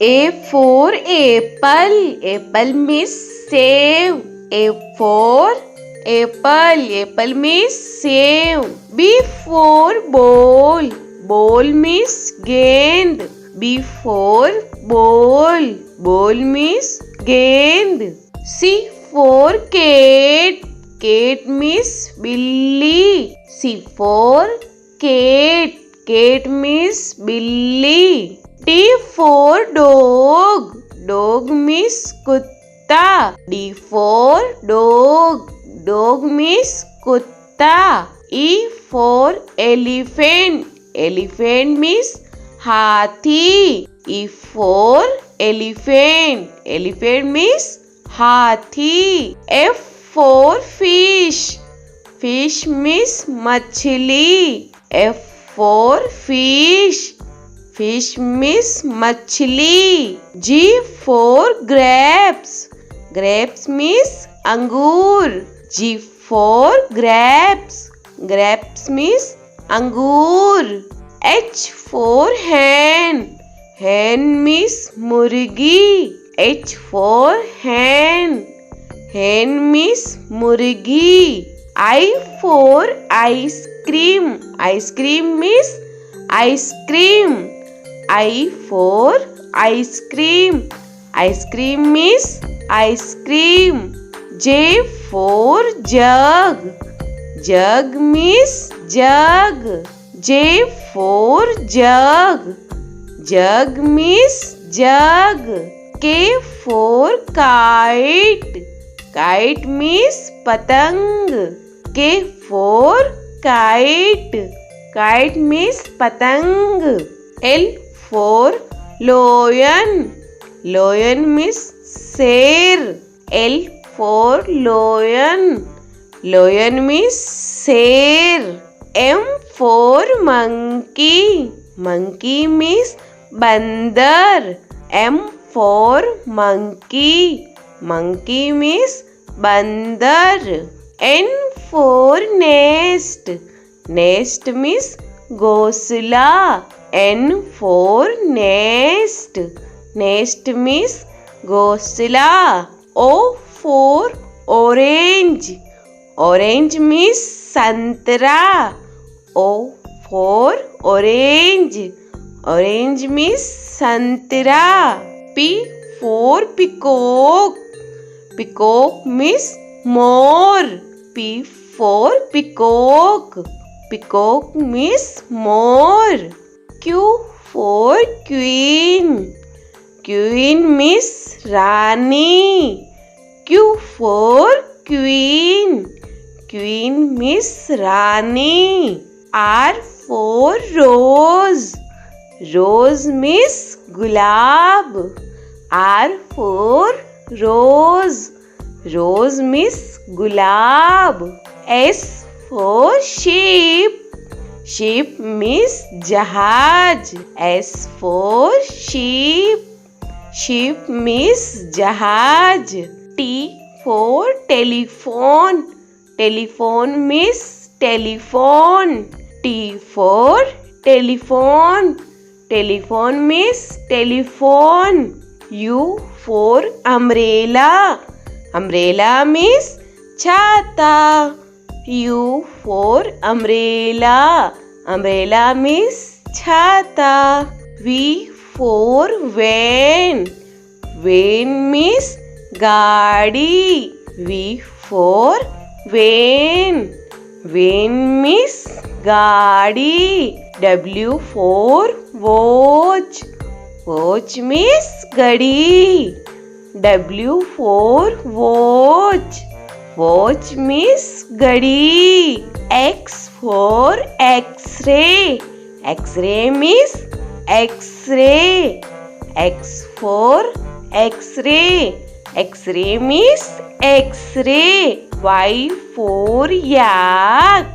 A for apple. Apple means save. A for apple. Apple means save. B for ball. Ball means gend. B for ball. Ball means gend. C for cat. Cat means billy. C for cat. Cat means billy. D for dog. Dog means kutta. D for dog. Dog means kutta. E for elephant. Elephant means hathi. E for elephant. Elephant means hathi. F for fish. Fish means machli. F for fish. Fish means machli. G for grapes. Grapes means angur. G for grapes. Grapes means angur. H for hen. Hen means murgi. H for hen. Hen means murgi. I for ice cream. Ice cream means ice cream. I for ice cream. Ice cream means ice cream. J for jug. Jug means jug. J for jug. Jug means jug. K for kite. Kite means patang. K for kite. Kite means patang. L for lion. Lion means sher. L for lion. Lion means sher. M for monkey. Monkey means bandar. M for monkey. Monkey means bandar. N for nest. Nest means ghosla. N for nest. Nest means ghosla. O for orange. Orange means santra. O for orange. Orange means santra. P for peacock. Peacock means more. P for peacock. Peacock means more. Q for queen. Queen means Rani. Q for queen. Queen means Rani. R for rose. Rose means gulab. R for rose. Rose means gulab. S for sheep. Sheep means jahaj. S for sheep. Sheep means jahaj. T for telephone. Telephone means telephone. T for telephone. Telephone means telephone. U for umbrella. Umbrella means chhata. U for umbrella. Umbrella means chhata. V for van. Van means gaadi. V for van. Van means gaadi. W for watch. Watch means gadi. W for watch. Watch means gadi. X for X-ray. X-ray means X-ray. X for X-ray. X-ray means X-ray. Y for yak.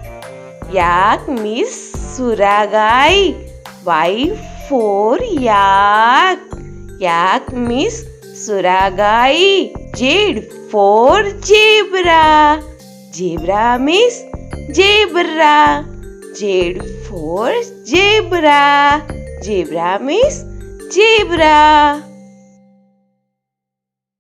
Yak means suragai. Y for yak. Yak means suragai. Z for zebra. Zebra means zebra. Z for zebra. Zebra means zebra.